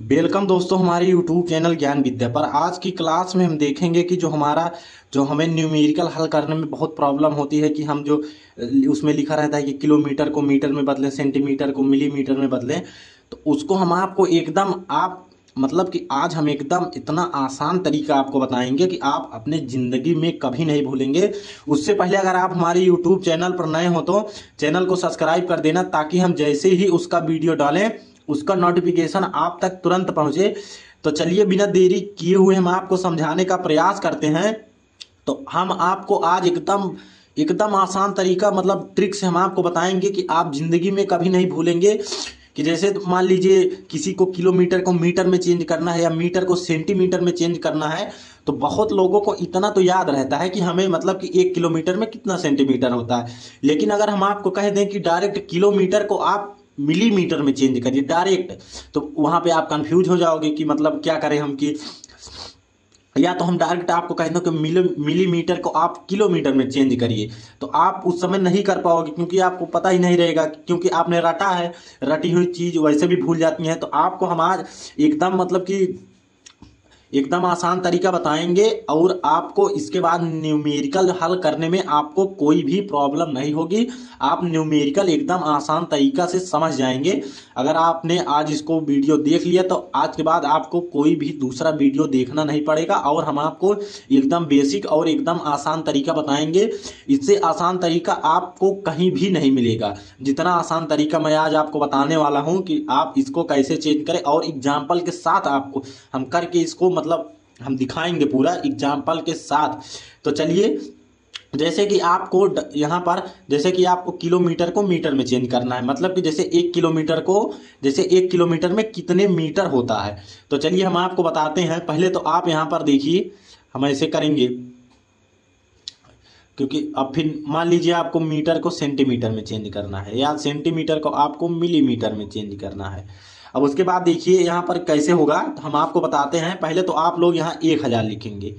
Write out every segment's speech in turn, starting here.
Welcome दोस्तों हमारे YouTube channel ज्ञान विद्या पर। आज की क्लास में हम देखेंगे कि जो हमें न्यूमेरिकल हल करने में बहुत प्रॉब्लम होती है कि हम जो उसमें लिखा रहता है कि किलोमीटर को मीटर में बदलें, सेंटीमीटर को मिलीमीटर में बदलें, तो उसको हम आपको एकदम आप मतलब कि आज हम एकदम इतना आसान तरीका आपको बताएंगे कि आप अपने ज़िंदगी में कभी नहीं भूलेंगे। उससे पहले अगर आप हमारे यूट्यूब चैनल पर नए हो तो चैनल को सब्सक्राइब कर देना, ताकि हम जैसे ही उसका वीडियो डालें उसका नोटिफिकेशन आप तक तुरंत पहुंचे। तो चलिए बिना देरी किए हुए हम आपको समझाने का प्रयास करते हैं। तो हम आपको आज एकदम एकदम आसान तरीका मतलब ट्रिक से हम आपको बताएंगे कि आप जिंदगी में कभी नहीं भूलेंगे। कि जैसे मान लीजिए किसी को किलोमीटर को मीटर में चेंज करना है या मीटर को सेंटीमीटर में चेंज करना है, तो बहुत लोगों को इतना तो याद रहता है कि हमें मतलब कि 1 किलोमीटर में कितना सेंटीमीटर होता है। लेकिन अगर हम आपको कह दें कि डायरेक्ट किलोमीटर को आप मिलीमीटर में चेंज करिए डायरेक्ट, तो वहां पे आप कंफ्यूज हो जाओगे कि मतलब क्या करें हम। कि या तो हम डायरेक्ट आपको कह दो कि मिलीमीटर को आप किलोमीटर में चेंज करिए, तो आप उस समय नहीं कर पाओगे, क्योंकि आपको पता ही नहीं रहेगा, क्योंकि आपने रटा है। रटी हुई चीज वैसे भी भूल जाती है। तो आपको हम आज एकदम मतलब कि एकदम आसान तरीका बताएंगे, और आपको इसके बाद न्यूमेरिकल हल करने में आपको कोई भी प्रॉब्लम नहीं होगी। आप न्यूमेरिकल एकदम आसान तरीका से समझ जाएंगे। अगर आपने आज इसको वीडियो देख लिया तो आज के बाद आपको कोई भी दूसरा वीडियो देखना नहीं पड़ेगा, और हम आपको एकदम बेसिक और एकदम आसान तरीका बताएंगे। इससे आसान तरीका आपको कहीं भी नहीं मिलेगा। जितना आसान तरीका मैं आज आपको बताने वाला हूं कि आप इसको कैसे चेंज करें, और एग्जाम्पल के साथ आपको हम करके इसको मतलब हम दिखाएंगे पूरा एग्जाम्पल के साथ। तो चलिए, जैसे कि आपको यहाँ पर जैसे कि आपको किलोमीटर को मीटर में चेंज करना है, मतलब कि जैसे 1 किलोमीटर में कितने मीटर होता है। तो चलिए हम आपको बताते हैं। पहले तो आप यहाँ पर देखिए, हम ऐसे करेंगे, क्योंकि अब फिर मान लीजिए आपको मीटर को सेंटीमीटर में चेंज करना है, या सेंटीमीटर को आपको मिलीमीटर में चेंज करना है। अब उसके बाद देखिए यहाँ पर कैसे होगा, तो हम आपको बताते हैं। पहले तो आप लोग यहाँ 1000 लिखेंगे।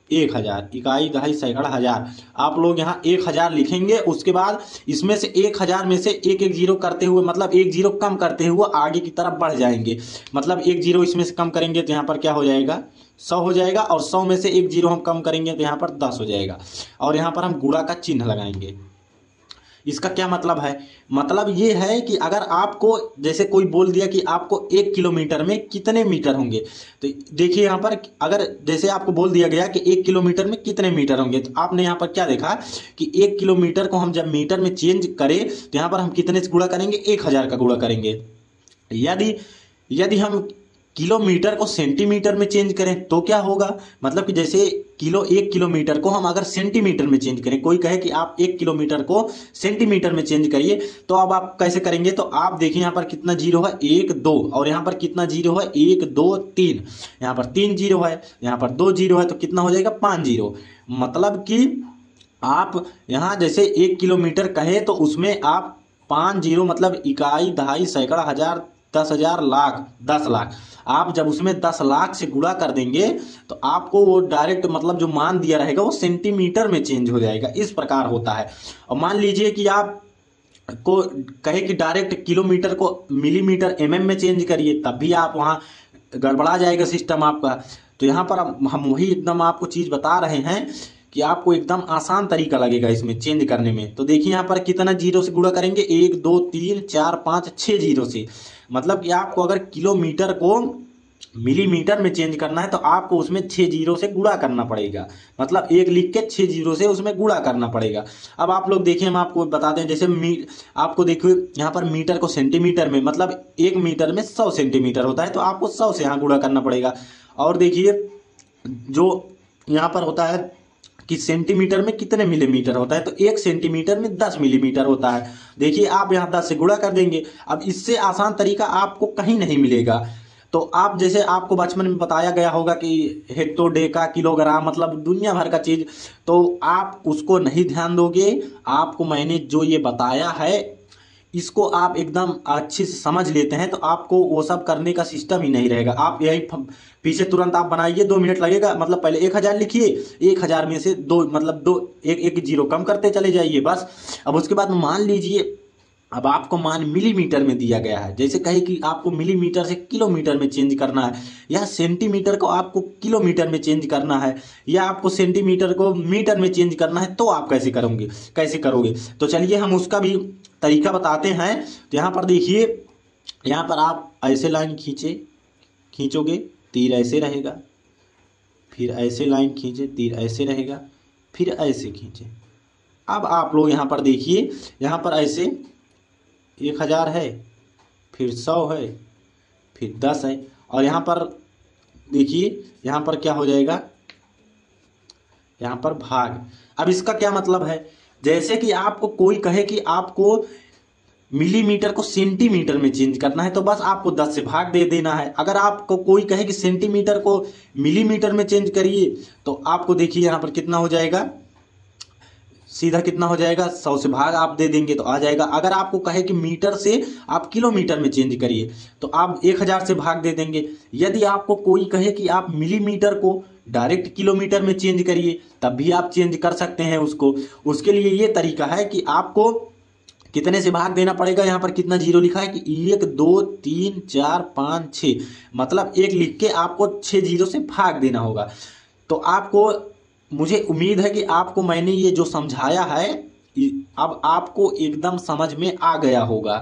1000 इकाई दहाई सैकड़ा हजार, आप लोग यहाँ 1000 लिखेंगे। उसके बाद इसमें से 1000 में से एक एक जीरो करते हुए, मतलब एक जीरो कम करते हुए आगे की तरफ बढ़ जाएंगे। मतलब एक जीरो इसमें से कम करेंगे तो यहाँ पर क्या हो जाएगा, 100 हो जाएगा। और 100 में से एक जीरो हम कम करेंगे तो यहाँ पर 10 हो जाएगा। और यहाँ पर हम गुणा का चिन्ह लगाएंगे। इसका क्या मतलब है, मतलब ये है कि अगर आपको जैसे कोई बोल दिया कि आपको 1 किलोमीटर में कितने मीटर होंगे, तो देखिए यहाँ पर अगर जैसे आपको बोल दिया गया कि 1 किलोमीटर में कितने मीटर होंगे, तो आपने यहाँ पर क्या देखा कि 1 किलोमीटर को हम जब मीटर में चेंज करें तो यहाँ पर हम कितने से गुणा करेंगे, 1000 का गुणा करेंगे। यदि यदि हम किलोमीटर को सेंटीमीटर में चेंज करें तो क्या होगा, मतलब कि जैसे 1 किलोमीटर को हम अगर सेंटीमीटर में चेंज करें, कोई कहे कि आप 1 किलोमीटर को सेंटीमीटर में चेंज करिए, तो अब आप कैसे करेंगे। तो आप देखिए यहाँ पर कितना जीरो है, 1 2, और यहाँ पर कितना जीरो है, 1 2 3, यहाँ पर 3 जीरो है, यहाँ पर 2 जीरो है, तो कितना हो जाएगा, 5 जीरो। मतलब कि आप यहाँ जैसे 1 किलोमीटर कहे तो उसमें आप 5 जीरो, मतलब इकाई दहाई सैकड़ा हजार 10,000 लाख 10 लाख, आप जब उसमें 10 लाख से गुणा कर देंगे तो आपको वो डायरेक्ट मतलब जो मान दिया रहेगा वो सेंटीमीटर में चेंज हो जाएगा। इस प्रकार होता है। और मान लीजिए कि आप को कहे कि डायरेक्ट किलोमीटर को मिलीमीटर एमएम में चेंज करिए, तब भी आप वहाँ गड़बड़ा जाएगा सिस्टम आपका। तो यहाँ पर हम वही एकदम आपको चीज बता रहे हैं कि आपको एकदम आसान तरीका लगेगा इसमें चेंज करने में। तो देखिए यहाँ पर कितना जीरो से गुणा करेंगे, 1 2 3 4 5 6 जीरो से। मतलब कि आपको अगर किलोमीटर को मिलीमीटर में चेंज करना है तो आपको उसमें 6 जीरो से गुणा करना पड़ेगा। मतलब एक लिख के 6 जीरो से उसमें गुणा करना पड़ेगा। अब आप लोग देखिए, हम आपको बताते हैं। जैसे आपको देखिए यहाँ पर मीटर को सेंटीमीटर में, मतलब 1 मीटर में 100 सेंटीमीटर होता है, तो आपको 100 से यहाँ गुणा करना पड़ेगा। और देखिए जो यहाँ पर होता है कि सेंटीमीटर में कितने मिलीमीटर होता है, तो 1 सेंटीमीटर में 10 मिलीमीटर होता है। देखिए आप यहाँ 10 से गुणा कर देंगे। अब इससे आसान तरीका आपको कहीं नहीं मिलेगा। तो आप जैसे आपको बचपन में बताया गया होगा कि हेक्टो डेका किलोग्राम, मतलब दुनिया भर का चीज, तो आप उसको नहीं ध्यान दोगे। आपको मैंने जो ये बताया है इसको आप एकदम अच्छे से समझ लेते हैं तो आपको वो सब करने का सिस्टम ही नहीं रहेगा। आप यही पीछे तुरंत आप बनाइए, 2 मिनट लगेगा। मतलब पहले 1000 लिखिए, 1000 में से दो मतलब दो एक एक जीरो कम करते चले जाइए बस। अब उसके बाद मान लीजिए अब आपको मान मिलीमीटर में दिया गया है, जैसे कहे कि आपको मिलीमीटर से किलोमीटर में चेंज करना है, या सेंटीमीटर को आपको किलोमीटर में चेंज करना है, या आपको सेंटीमीटर को मीटर में चेंज करना है, तो आप कैसे करोगे। तो चलिए हम उसका भी तरीका बताते हैं। तो यहाँ पर देखिए, यहाँ पर आप ऐसे लाइन खींचोगे, तीर ऐसे रहेगा, फिर ऐसे लाइन खींचे, तीर ऐसे रहेगा, फिर ऐसे खींचे। अब आप लोग यहाँ पर देखिए, यहाँ पर ऐसे 1000 है, फिर 100 है, फिर 10 है, और यहाँ पर देखिए यहाँ पर क्या हो जाएगा, यहाँ पर भाग। अब इसका क्या मतलब है, जैसे कि आपको कोई कहे कि आपको मिलीमीटर को सेंटीमीटर में चेंज करना है, तो बस आपको 10 से भाग दे देना है। अगर आपको कोई कहे कि सेंटीमीटर को मिलीमीटर में चेंज करिए, तो आपको देखिए यहाँ पर कितना हो जाएगा, सीधा कितना हो जाएगा, 100 से भाग आप दे देंगे तो आ जाएगा। अगर आपको कहे कि मीटर से आप किलोमीटर में चेंज करिए, तो आप 1000 से भाग दे देंगे। यदि आपको कोई कहे कि आप मिलीमीटर को डायरेक्ट किलोमीटर में चेंज करिए, तब भी आप चेंज कर सकते हैं उसको। उसके लिए ये तरीका है कि आपको कितने से भाग देना पड़ेगा। यहाँ पर कितना जीरो लिखा है कि 1 2 3 4 5 6, मतलब 1 लिख के आपको 6 जीरो से भाग देना होगा। तो आपको, मुझे उम्मीद है कि आपको मैंने ये जो समझाया है, अब आपको एकदम समझ में आ गया होगा।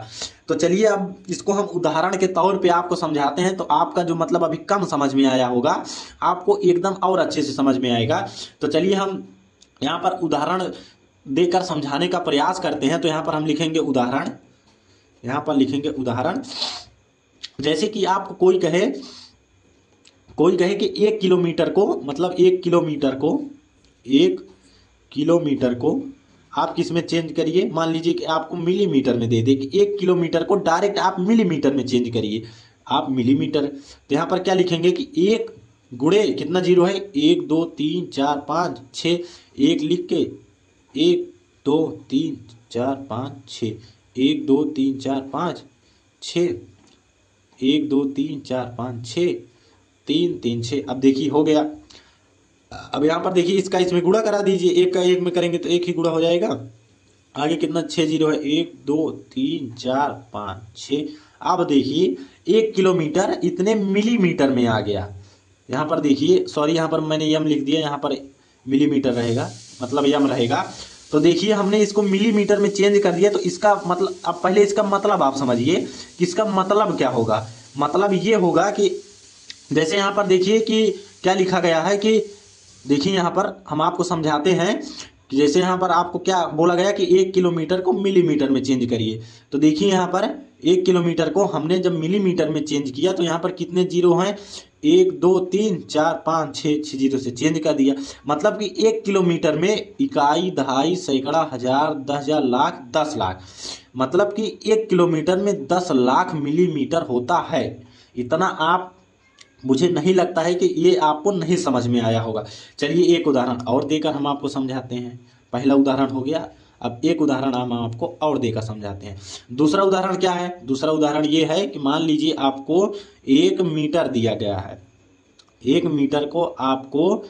तो चलिए अब इसको हम उदाहरण के तौर पे आपको समझाते हैं, तो आपका जो मतलब अभी कम समझ में आया होगा, आपको एकदम और अच्छे से समझ में आएगा। तो चलिए हम यहाँ पर उदाहरण देकर समझाने का प्रयास करते हैं। तो यहाँ पर हम लिखेंगे उदाहरण, यहाँ पर लिखेंगे उदाहरण। जैसे कि आपको कोई कहे कि 1 किलोमीटर को, मतलब 1 किलोमीटर को आप किस में चेंज करिए। मान लीजिए कि आपको मिलीमीटर में दे दे कि 1 किलोमीटर को डायरेक्ट आप मिलीमीटर में चेंज करिए, आप मिलीमीटर। तो यहाँ पर क्या लिखेंगे कि 1 गुणे कितना जीरो है, 1 2 3 4 5 6, 1 लिख के 1 2 3 4 5 6, 1 2 3 4 5 6, 1 2 3 4 5 6, 3 3 6। अब देखिए हो गया। अब यहाँ पर देखिए इसका इसमें गुणा करा दीजिए, एक का एक में करेंगे तो एक ही गुणा हो जाएगा। आगे कितना, 6 जीरो है, 1 2 3 4 5 6। अब देखिए 1 किलोमीटर इतने मिलीमीटर में आ गया। यहाँ पर देखिए, सॉरी यहाँ पर मैंने यम लिख दिया, यहाँ पर मिलीमीटर रहेगा, मतलब यम रहेगा। तो देखिए हमने इसको मिलीमीटर में चेंज कर दिया। तो इसका मतलब, अब पहले इसका मतलब आप समझिए कि इसका मतलब क्या होगा। मतलब ये होगा कि जैसे यहाँ पर देखिए कि क्या लिखा गया है, कि देखिए यहाँ पर हम आपको समझाते हैं कि जैसे यहाँ पर आपको क्या बोला गया कि 1 किलोमीटर को मिलीमीटर में चेंज करिए। तो देखिए यहाँ पर 1 किलोमीटर को हमने जब मिलीमीटर में चेंज किया, तो यहाँ पर कितने जीरो हैं, 1 2 3 4 5 6 जीरो से चेंज कर दिया। मतलब कि 1 किलोमीटर में इकाई, दहाई, सैकड़ा, हजार, 10,000, लाख, 10 लाख, मतलब कि 1 किलोमीटर में 10 लाख मिलीमीटर होता है। इतना आप, मुझे नहीं लगता है कि ये आपको नहीं समझ में आया होगा। चलिए एक उदाहरण और देकर हम आपको समझाते हैं। पहला उदाहरण हो गया, अब एक उदाहरण हम आपको और देकर समझाते हैं। दूसरा उदाहरण क्या है, दूसरा उदाहरण ये है कि मान लीजिए आपको 1 मीटर दिया गया है। 1 मीटर को आपको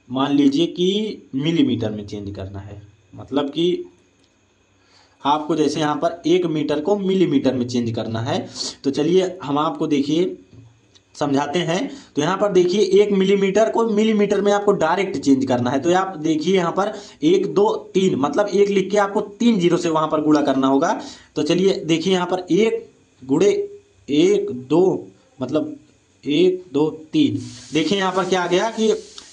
मान लीजिए कि मिलीमीटर में चेंज करना है, मतलब कि आपको जैसे यहाँ पर 1 मीटर को मिलीमीटर में चेंज करना है। तो चलिए हम आपको देखिए समझाते हैं। तो यहाँ पर देखिए 1 मिलीमीटर को मिलीमीटर में आपको डायरेक्ट चेंज करना है। तो आप देखिए यहाँ पर 1 2 3, मतलब 1 लिख के आपको 3 जीरो से वहां पर गुणा करना होगा। तो चलिए देखिए यहाँ पर 1 गुणे 1 2, मतलब 1 2 3। देखिए यहाँ पर क्या आ गया कि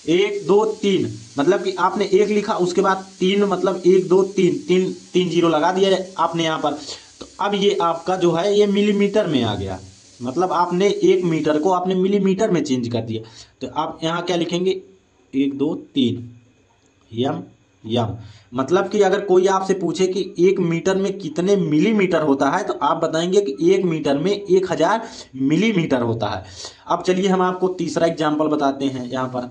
1 2 3, मतलब कि आपने 1 लिखा, उसके बाद 3, मतलब 1 2 3, 3 जीरो लगा दिया आपने यहाँ पर। तो अब ये आपका जो है ये मिलीमीटर में आ गया, मतलब आपने 1 मीटर को आपने मिलीमीटर में चेंज कर दिया। तो आप यहाँ क्या लिखेंगे, 1 2 3 यम यम। मतलब कि अगर कोई आपसे पूछे कि 1 मीटर में कितने मिलीमीटर होता है, तो आप बताएंगे कि 1 मीटर में 1000 मिलीमीटर होता है। अब चलिए हम आपको तीसरा एग्जाम्पल बताते हैं। यहाँ पर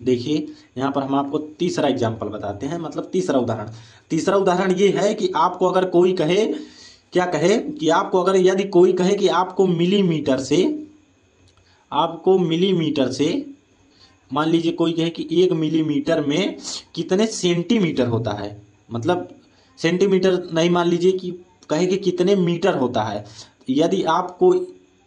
देखिए, यहाँ पर हम आपको तीसरा एग्जाम्पल बताते हैं, मतलब तीसरा उदाहरण ये है कि आपको अगर कोई कहे, क्या कहे कि आपको अगर यदि कोई कहे कि आपको मिलीमीटर से मान लीजिए कोई कहे कि 1 मिलीमीटर में कितने सेंटीमीटर होता है, मतलब सेंटीमीटर नहीं, मान लीजिए कि कहे कि कितने मीटर होता है, यदि आपको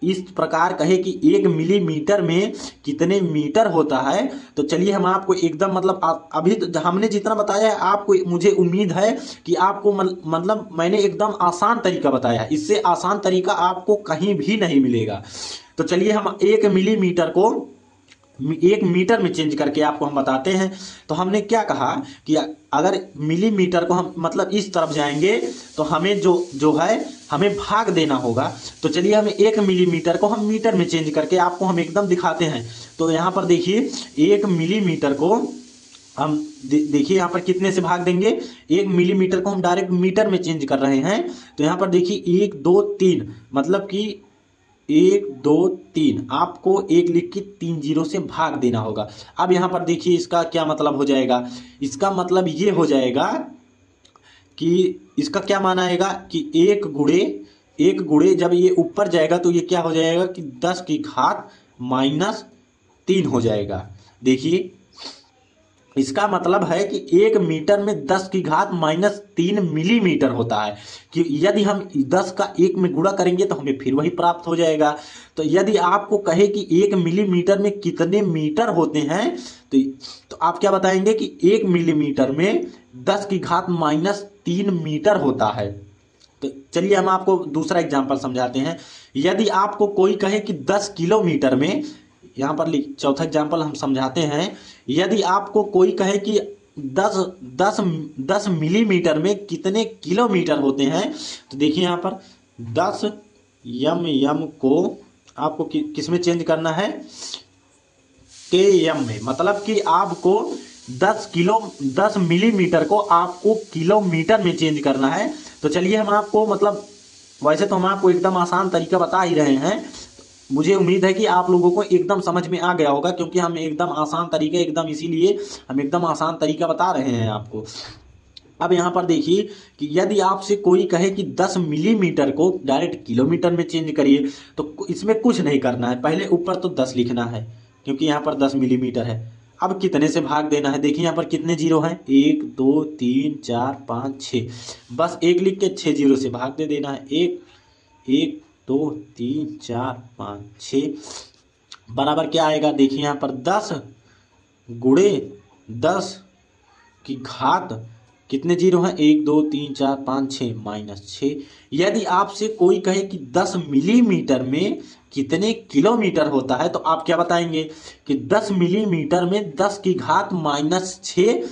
इस प्रकार कहे कि 1 मिलीमीटर में कितने मीटर होता है, तो चलिए हम आपको एकदम मतलब अभी हमने जितना बताया है आपको, मुझे उम्मीद है कि आपको मतलब मैंने एकदम आसान तरीका बताया है, इससे आसान तरीका आपको कहीं भी नहीं मिलेगा। तो चलिए हम 1 मिलीमीटर को 1 मीटर में चेंज करके आपको हम बताते हैं। तो हमने क्या कहा कि अगर मिलीमीटर को हम मतलब इस तरफ जाएंगे तो हमें जो जो है हमें भाग देना होगा। तो चलिए हमें 1 मिलीमीटर को हम मीटर में चेंज करके आपको हम एकदम दिखाते हैं। तो यहाँ पर देखिए 1 मिलीमीटर को हम देखिए यहाँ पर कितने से भाग देंगे, 1 मिलीमीटर को हम डायरेक्ट मीटर में चेंज कर रहे हैं। तो यहाँ पर देखिए 1 2 3 मतलब कि 1 2 3 आपको 1 लिख के 3 जीरो से भाग देना होगा। अब यहाँ पर देखिए इसका क्या मतलब हो जाएगा, इसका मतलब ये हो जाएगा कि इसका क्या माना आएगा कि 1 गुणे जब ये ऊपर जाएगा तो ये क्या हो जाएगा कि 10 की घात -3 हो जाएगा। देखिए इसका मतलब है कि 1 मीटर में 10 की घात -3 मिलीमीटर होता है, कि यदि हम 10 का 1 में गुणा करेंगे तो हमें फिर वही प्राप्त हो जाएगा। तो यदि आपको कहे कि 1 मिलीमीटर में कितने मीटर होते हैं, तो आप क्या बताएंगे कि 1 मिलीमीटर में 10 की घात -3 मीटर होता है। तो चलिए हम आपको दूसरा एग्जाम्पल समझाते हैं। यदि आपको कोई कहे कि 10 किलोमीटर में, यहाँ पर चौथा एग्जाम्पल हम समझाते हैं। यदि आपको कोई कहे कि 10 मिलीमीटर में कितने किलोमीटर होते हैं, तो देखिए यहाँ पर 10 यम को आपको किस में चेंज करना है, के एम में, मतलब कि आपको 10 मिलीमीटर को आपको किलोमीटर में चेंज करना है। तो चलिए हम आपको मतलब वैसे तो हम आपको एकदम आसान तरीका बता ही रहे हैं, मुझे उम्मीद है कि आप लोगों को एकदम समझ में आ गया होगा, क्योंकि हम एकदम आसान तरीका एकदम इसीलिए हम एकदम आसान तरीका बता रहे हैं आपको। अब यहाँ पर देखिए कि यदि आपसे कोई कहे कि 10 मिलीमीटर को डायरेक्ट किलोमीटर में चेंज करिए, तो इसमें कुछ नहीं करना है, पहले ऊपर तो 10 लिखना है क्योंकि यहाँ पर 10 मिलीमीटर है। अब कितने से भाग देना है, देखिए यहाँ पर कितने जीरो हैं, 1 2 3 4 5 6, बस 1 लिख के 6 जीरो से भाग दे देना है। 1 1 2 3 4 5 6 बराबर क्या आएगा, देखिए यहाँ पर 10 गुणे 10 की घात कितने जीरो हैं, 1 2 3 4 5 6 -6। यदि आपसे कोई कहे कि 10 मिलीमीटर में कितने किलोमीटर होता है, तो आप क्या बताएंगे कि 10 मिलीमीटर में 10 की घात -6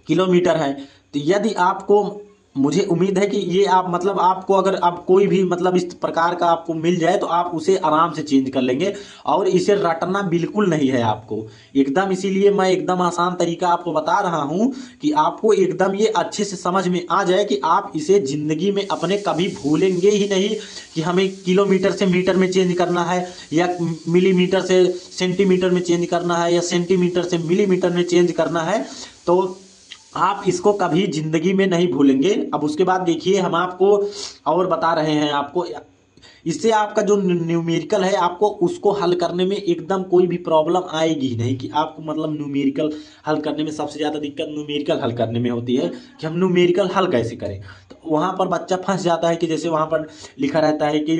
किलोमीटर है। तो यदि आपको, मुझे उम्मीद है कि ये आप मतलब आपको अगर आप कोई भी मतलब इस प्रकार का आपको मिल जाए तो आप उसे आराम से चेंज कर लेंगे, और इसे रटना बिल्कुल नहीं है आपको एकदम। इसीलिए मैं एकदम आसान तरीका आपको बता रहा हूं कि आपको एकदम ये अच्छे से समझ में आ जाए कि आप इसे जिंदगी में अपने कभी भूलेंगे ही नहीं कि हमें किलोमीटर से मीटर में चेंज करना है, या मिलीमीटर से सेंटीमीटर में चेंज करना है, या सेंटीमीटर से मिलीमीटर में चेंज करना है। तो आप इसको कभी जिंदगी में नहीं भूलेंगे। अब उसके बाद देखिए हम आपको और बता रहे हैं आपको, इससे आपका जो न्यूमेरिकल है आपको उसको हल करने में एकदम कोई भी प्रॉब्लम आएगी ही नहीं, कि आपको मतलब न्यूमेरिकल हल करने में सबसे ज़्यादा दिक्कत न्यूमेरिकल हल करने में होती है कि हम न्यूमेरिकल हल कैसे करें। तो वहाँ पर बच्चा फंस जाता है कि जैसे वहाँ पर लिखा रहता है कि,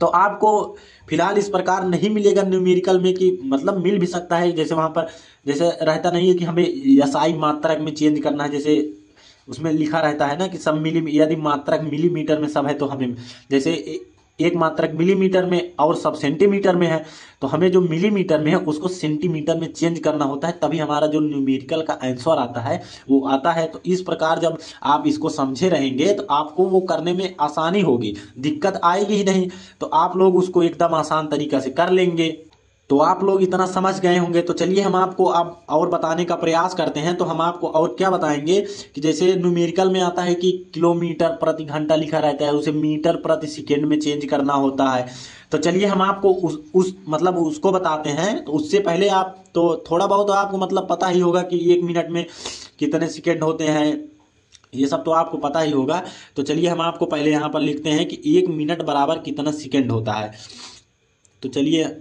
तो आपको फिलहाल इस प्रकार नहीं मिलेगा न्यूमेरिकल में, कि मतलब मिल भी सकता है, जैसे वहाँ पर जैसे रहता नहीं है कि हमें एसआई मात्रक में चेंज करना है, जैसे उसमें लिखा रहता है ना कि सब यदि मात्रक मिलीमीटर में सब है तो हमें जैसे एक मात्रक मिलीमीटर में और सब सेंटीमीटर में है, तो हमें जो मिलीमीटर में है उसको सेंटीमीटर में चेंज करना होता है, तभी हमारा जो न्यूमेरिकल का आंसर आता है वो आता है। तो इस प्रकार जब आप इसको समझे रहेंगे तो आपको वो करने में आसानी होगी, दिक्कत आएगी ही नहीं, तो आप लोग उसको एकदम आसान तरीका से कर लेंगे। तो आप लोग इतना समझ गए होंगे। तो चलिए हम आपको अब और बताने का प्रयास करते हैं। तो हम आपको और क्या बताएंगे कि जैसे न्यूमेरिकल में आता है कि किलोमीटर प्रति घंटा लिखा रहता है, उसे मीटर प्रति सेकेंड में चेंज करना होता है। तो चलिए हम आपको उस मतलब उसको बताते हैं। तो उससे पहले आप तो थोड़ा बहुत तो आपको मतलब पता ही होगा कि 1 मिनट में कितने सेकेंड होते हैं, ये सब तो आपको पता ही होगा। तो चलिए हम आपको पहले यहाँ पर लिखते हैं कि 1 मिनट बराबर कितना सेकेंड होता है। तो चलिए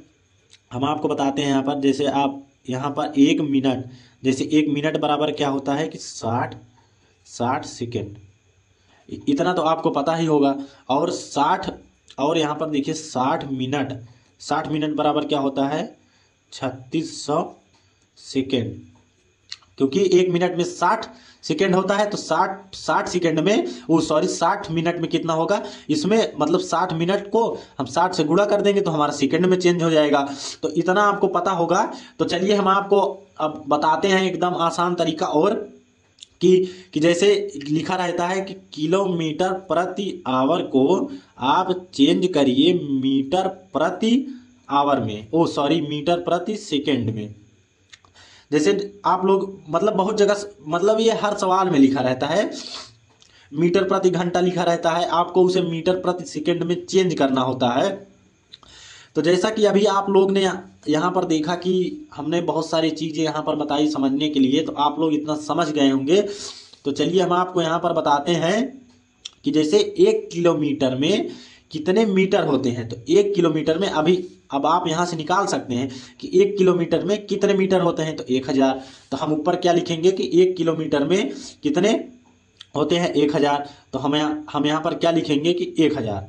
हम आपको बताते हैं यहाँ पर, जैसे आप यहाँ पर 1 मिनट, जैसे 1 मिनट बराबर क्या होता है कि 60 सेकेंड। इतना तो आपको पता ही होगा। और 60, और यहाँ पर देखिए 60 मिनट, 60 मिनट बराबर क्या होता है 3600 सेकेंड, क्योंकि 1 मिनट में 60 सेकेंड होता है, तो 60 सेकेंड में वो सॉरी 60 मिनट में कितना होगा, इसमें मतलब 60 मिनट को हम 60 से गुणा कर देंगे तो हमारा सेकेंड में चेंज हो जाएगा। तो इतना आपको पता होगा। तो चलिए हम आपको अब बताते हैं एकदम आसान तरीका और कि जैसे लिखा रहता है कि किलोमीटर प्रति आवर को आप चेंज करिए मीटर प्रति आवर में, ओ सॉरी मीटर प्रति सेकेंड में। जैसे आप लोग मतलब बहुत जगह मतलब ये हर सवाल में लिखा रहता है मीटर प्रति घंटा लिखा रहता है, आपको उसे मीटर प्रति सेकेंड में चेंज करना होता है। तो जैसा कि अभी आप लोग ने यहाँ पर देखा कि हमने बहुत सारी चीज़ें यहाँ पर बताई समझने के लिए, तो आप लोग इतना समझ गए होंगे। तो चलिए हम आपको यहाँ पर बताते हैं कि जैसे 1 किलोमीटर में कितने मीटर होते हैं। तो 1 किलोमीटर में अब आप यहाँ से निकाल सकते हैं कि 1 किलोमीटर में कितने मीटर होते हैं, तो 1000। तो हम ऊपर क्या लिखेंगे कि 1 किलोमीटर में कितने होते हैं 1000। तो हम यहाँ पर क्या लिखेंगे कि 1000,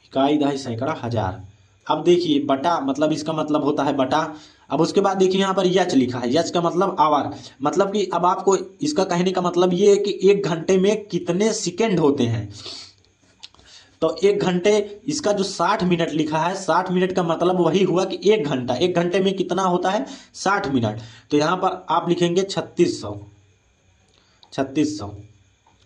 इकाई दहाई सैकड़ा हजार। अब देखिए बटा, मतलब इसका मतलब होता है बटा। अब उसके बाद देखिए यहाँ पर यच लिखा है, यच का मतलब आवर, मतलब कि अब आपको इसका कहने का मतलब ये है कि 1 घंटे में कितने सेकेंड होते हैं। तो 1 घंटे, इसका जो 60 मिनट लिखा है, 60 मिनट का मतलब वही हुआ कि 1 घंटा, 1 घंटे में कितना होता है 60 मिनट। तो यहाँ पर आप लिखेंगे 3600, 3600।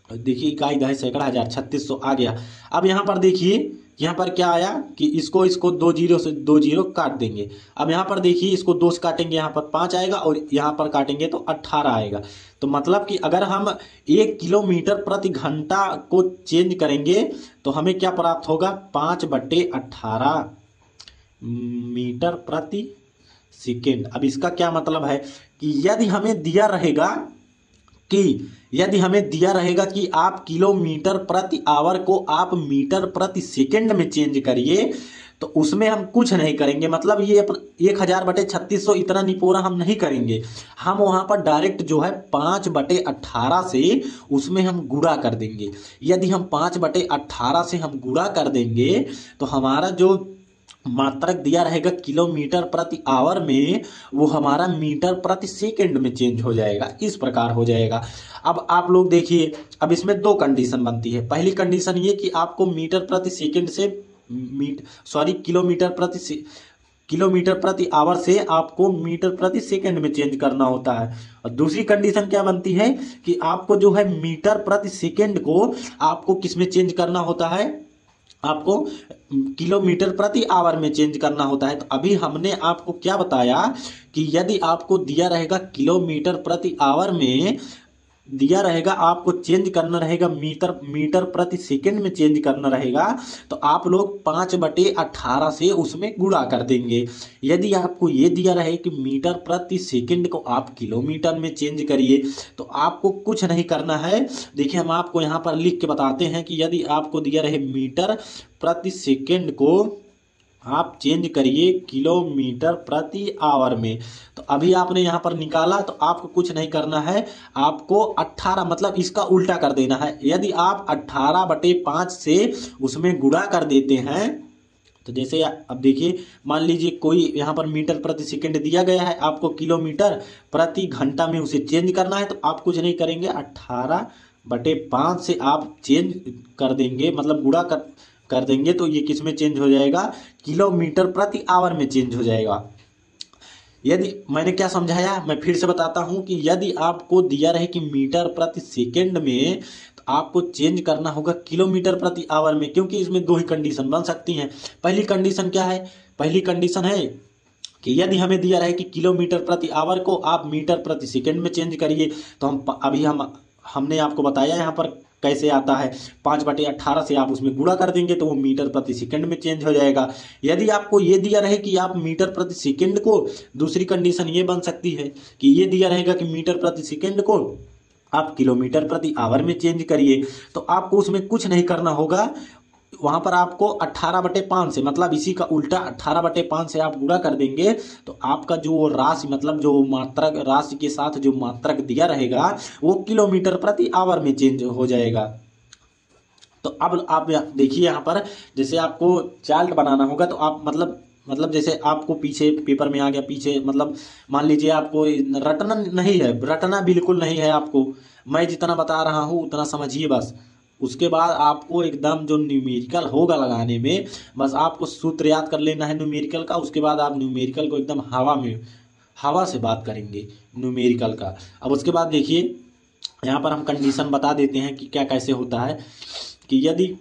देखिए इकाई दहाई सैकड़ा हजार, 3600 आ गया। अब यहाँ पर देखिए यहाँ पर क्या आया कि इसको 2 जीरो से 2 जीरो काट देंगे। अब यहाँ पर देखिए इसको 2 से काटेंगे, यहाँ पर 5 आएगा और यहाँ पर काटेंगे तो 18 आएगा। तो मतलब कि अगर हम 1 किलोमीटर प्रति घंटा को चेंज करेंगे तो हमें क्या प्राप्त होगा 5/18 मीटर प्रति सेकेंड। अब इसका क्या मतलब है कि यदि हमें दिया रहेगा कि आप किलोमीटर प्रति आवर को आप मीटर प्रति सेकेंड में चेंज करिए, तो उसमें हम कुछ नहीं करेंगे। मतलब ये 1000/3600 इतना निपोरा हम नहीं करेंगे, हम वहां पर डायरेक्ट जो है 5/18 से उसमें हम गुणा कर देंगे। यदि हम 5/18 से हम गुणा कर देंगे तो हमारा जो मात्रक दिया रहेगा किलोमीटर प्रति आवर में, वो हमारा मीटर प्रति सेकंड में चेंज हो जाएगा। इस प्रकार हो जाएगा। अब आप लोग देखिए, अब इसमें 2 कंडीशन बनती है। पहली कंडीशन ये कि आपको मीटर प्रति सेकंड से किलोमीटर प्रति आवर से आपको मीटर प्रति सेकंड में चेंज करना होता है। और दूसरी कंडीशन क्या बनती है कि आपको जो है मीटर प्रति सेकंड को आपको किस में चेंज करना होता है, आपको किलोमीटर प्रति आवर में चेंज करना होता है। तो अभी हमने आपको क्या बताया कि यदि आपको दिया रहेगा किलोमीटर प्रति आवर में दिया रहेगा, आपको चेंज करना रहेगा मीटर प्रति सेकंड में चेंज करना रहेगा, तो आप लोग 5/18 से उसमें गुणा कर देंगे। यदि आपको ये दिया रहे कि मीटर प्रति सेकंड को आप किलोमीटर में चेंज करिए, तो आपको कुछ नहीं करना है। देखिए हम आपको यहाँ पर लिख के बताते हैं कि यदि आपको दिया रहे मीटर प्रति सेकंड को आप चेंज करिए किलोमीटर प्रति आवर में, तो अभी आपने यहाँ पर निकाला, तो आपको कुछ नहीं करना है, आपको 18 मतलब इसका उल्टा कर देना है। यदि आप 18/5 से उसमें गुणा कर देते हैं, तो जैसे अब देखिए मान लीजिए कोई यहाँ पर मीटर प्रति सेकंड दिया गया है, आपको किलोमीटर प्रति घंटा में उसे चेंज करना है, तो आप कुछ नहीं करेंगे, 18/5 से आप चेंज कर देंगे, मतलब गुणा कर देंगे, तो ये किस में चेंज हो जाएगा, किलोमीटर प्रति आवर में चेंज हो जाएगा। यदि मैंने क्या समझाया, मैं फिर से बताता हूं कि यदि आपको दिया रहे कि मीटर प्रति सेकंड में, तो आपको चेंज करना होगा किलोमीटर प्रति आवर में, क्योंकि इसमें 2 ही कंडीशन बन सकती हैं। पहली कंडीशन क्या है, पहली कंडीशन है कि यदि हमें दिया रहे कि किलोमीटर प्रति आवर को आप मीटर प्रति सेकंड में चेंज करिए, तो हमने आपको बताया यहाँ पर कैसे आता है, 5/18 से आप उसमें गुणा कर देंगे तो वो मीटर प्रति सेकंड में चेंज हो जाएगा। यदि आपको ये दिया रहे कि आप मीटर प्रति सेकंड को, दूसरी कंडीशन ये बन सकती है कि ये दिया रहेगा कि मीटर प्रति सेकंड को आप किलोमीटर प्रति आवर में चेंज करिए, तो आपको उसमें कुछ नहीं करना होगा। वहां पर आपको 18/5 से, मतलब इसी का उल्टा 18/5 से आप गुणा कर देंगे, तो आपका जो राशि, मतलब जो मात्रक राशि के साथ जो मात्रक दिया रहेगा वो किलोमीटर प्रति आवर में चेंज हो जाएगा। तो अब आप देखिए यहाँ पर जैसे आपको चार्ट बनाना होगा तो आप मतलब जैसे आपको पीछे पेपर में आ गया पीछे, मतलब मान लीजिए आपको रटना नहीं है, रटना बिल्कुल नहीं है आपको, मैं जितना बता रहा हूँ उतना समझिए बस। उसके बाद आपको एकदम जो न्यूमेरिकल होगा लगाने में, बस आपको सूत्र याद कर लेना है न्यूमेरिकल का। उसके बाद आप न्यूमेरिकल को एकदम हवा से बात करेंगे न्यूमेरिकल का। अब उसके बाद देखिए यहाँ पर हम कंडीशन बता देते हैं कि क्या कैसे होता है, कि यदि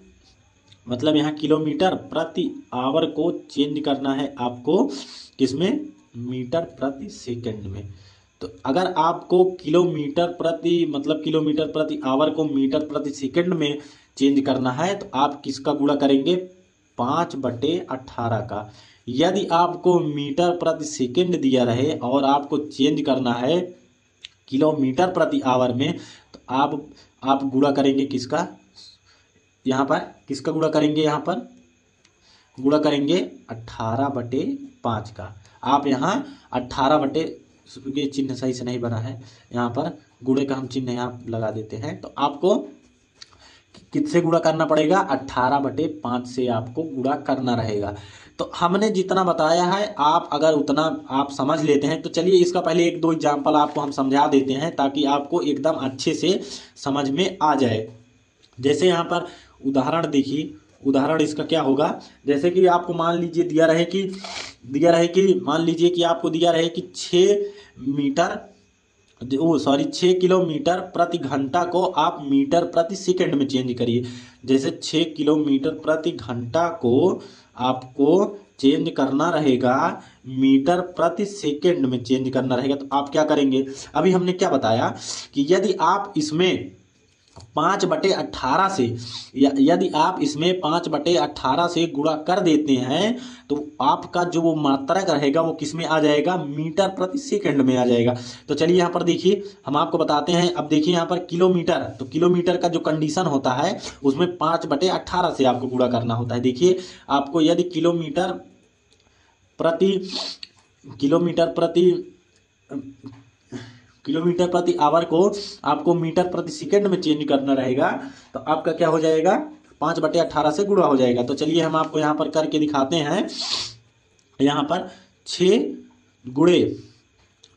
मतलब यहाँ किलोमीटर प्रति आवर को चेंज करना है आपको किसमें, मीटर प्रति सेकंड में। तो अगर आपको किलोमीटर प्रति आवर को मीटर प्रति सेकंड में चेंज करना है तो आप किसका गुणा करेंगे, 5/18 का। यदि आपको मीटर प्रति सेकंड दिया रहे और आपको चेंज करना है किलोमीटर प्रति आवर में तो आप गुणा करेंगे किसका, यहाँ पर किसका गुणा करेंगे, यहाँ पर गुणा करेंगे 18/5 का। आप यहाँ 18 ये चिन्ह सही से नहीं बना है, यहाँ पर गुणे का हम चिन्ह यहाँ लगा देते हैं। तो आपको किससे गुणा करना पड़ेगा, 18/5 से आपको गुणा करना रहेगा। तो हमने जितना बताया है आप अगर उतना आप समझ लेते हैं तो चलिए इसका पहले 1-2 एग्जाम्पल आपको हम समझा देते हैं ताकि आपको एकदम अच्छे से समझ में आ जाए। जैसे यहाँ पर उदाहरण देखिए, उदाहरण इसका क्या होगा, जैसे कि आपको मान लीजिए दिया रहे कि मान लीजिए कि आपको दिया रहे कि 6 किलोमीटर प्रति घंटा को आप मीटर प्रति सेकंड में चेंज करिए। जैसे 6 किलोमीटर प्रति घंटा को आपको चेंज करना रहेगा मीटर प्रति सेकंड में चेंज करना रहेगा। तो आप क्या करेंगे, अभी हमने क्या बताया कि यदि आप इसमें 5/18 से यदि आप इसमें 5/18 से गुणा कर देते हैं तो आपका जो वो मात्रक रहेगा वो किस में आ जाएगा, मीटर प्रति सेकंड में आ जाएगा। तो चलिए यहाँ पर देखिए हम आपको बताते हैं। अब देखिए यहाँ पर किलोमीटर, तो किलोमीटर का जो कंडीशन होता है उसमें 5/18 से आपको गुणा करना होता है। देखिए आपको यदि किलोमीटर प्रति आवर को आपको मीटर प्रति सेकंड में चेंज करना रहेगा तो आपका क्या हो जाएगा, 5/18 से गुणा हो जाएगा। तो चलिए हम आपको यहाँ पर करके दिखाते हैं। यहाँ पर 6 गुणे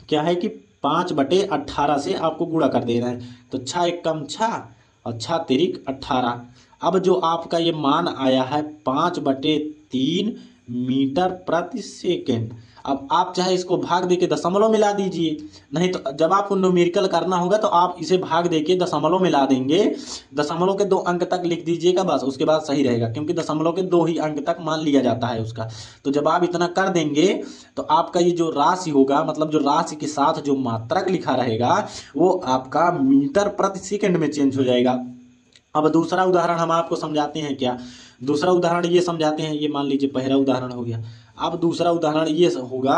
क्या है कि 5/18 से आपको गुणा कर दे रहे हैं। तो 6 एकम 6 और 6 तिरिक 18। अब जो आपका ये मान आया है 5/3 मीटर प्रति सेकंड। अब आप चाहे इसको भाग देके दशमलव में ला दीजिए, नहीं तो जब आपको न्यूमेरिकल करना होगा तो आप इसे भाग देके दशमलव में ला देंगे। दशमलव के 2 अंक तक लिख दीजिएगा बस, उसके बाद सही रहेगा क्योंकि दशमलव के 2 ही अंक तक मान लिया जाता है उसका। तो जब आप इतना कर देंगे तो आपका ये जो राशि होगा, मतलब जो राशि के साथ जो मात्रक लिखा रहेगा वो आपका मीटर प्रति सेकंड में चेंज हो जाएगा। अब दूसरा उदाहरण हम आपको समझाते हैं। क्या दूसरा उदाहरण ये समझाते हैं, ये मान लीजिए पहला उदाहरण हो गया। अब दूसरा उदाहरण ये होगा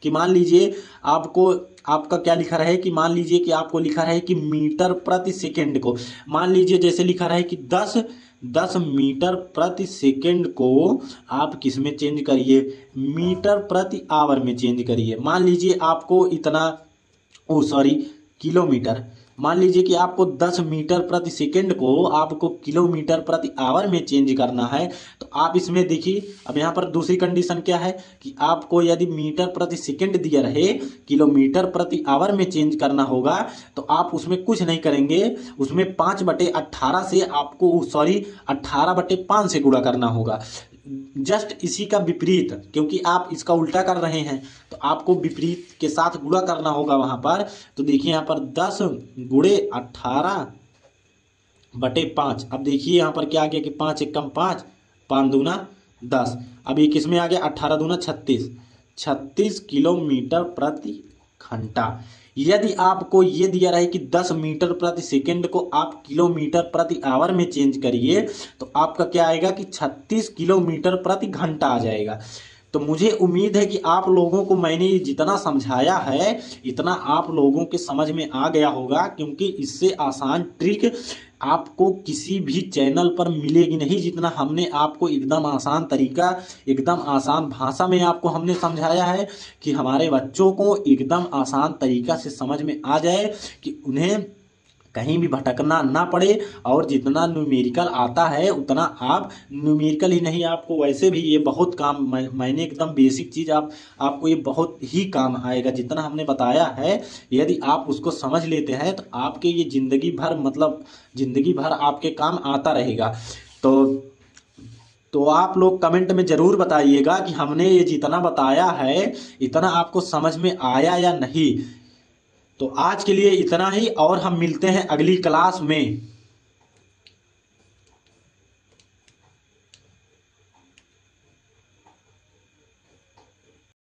कि मान लीजिए आपका क्या लिखा रहे कि मान लीजिए कि आपको लिखा रहे कि मीटर प्रति सेकंड को, मान लीजिए जैसे लिखा रहे कि 10 मीटर प्रति सेकंड को आप किस में चेंज करिए, मीटर प्रति आवर में चेंज करिए। मान लीजिए आपको इतना किलोमीटर, मान लीजिए कि आपको 10 मीटर प्रति सेकंड को आपको किलोमीटर प्रति आवर में चेंज करना है। तो आप इसमें देखिए अब यहाँ पर दूसरी कंडीशन क्या है कि आपको यदि मीटर प्रति सेकंड दिया रहे किलोमीटर प्रति आवर में चेंज करना होगा तो आप उसमें कुछ नहीं करेंगे, उसमें 5/18 से आपको 18/5 से गुणा करना होगा। जस्ट इसी का विपरीत, क्योंकि आप इसका उल्टा कर रहे हैं तो आपको विपरीत के साथ गुणा करना होगा वहां पर। तो देखिए यहाँ पर 10 गुणे 18/5। अब देखिए यहाँ पर क्या आ गया कि 5 एकम 5, 5 दूना 10। अब ये किस में आ गया, 18 दूना 36 किलोमीटर प्रति घंटा। यदि आपको ये दिया रहे कि 10 मीटर प्रति सेकंड को आप किलोमीटर प्रति आवर में चेंज करिए तो आपका क्या आएगा कि 36 किलोमीटर प्रति घंटा आ जाएगा। तो मुझे उम्मीद है कि आप लोगों को मैंने जितना समझाया है इतना आप लोगों के समझ में आ गया होगा, क्योंकि इससे आसान ट्रिक आपको किसी भी चैनल पर मिलेगी नहीं जितना हमने आपको एकदम आसान तरीका, एकदम आसान भाषा में आपको हमने समझाया है कि हमारे बच्चों को एकदम आसान तरीका से समझ में आ जाए कि उन्हें कहीं भी भटकना ना पड़े। और जितना न्यूमेरिकल आता है उतना आप, न्यूमेरिकल ही नहीं आपको वैसे भी ये बहुत काम, मैंने एकदम बेसिक चीज़ आपको ये बहुत ही काम आएगा जितना हमने बताया है। यदि आप उसको समझ लेते हैं तो आपके ये ज़िंदगी भर, मतलब ज़िंदगी भर आपके काम आता रहेगा। तो आप लोग कमेंट में ज़रूर बताइएगा कि हमने ये जितना बताया है इतना आपको समझ में आया या नहीं। तो आज के लिए इतना ही, और हम मिलते हैं अगली क्लास में।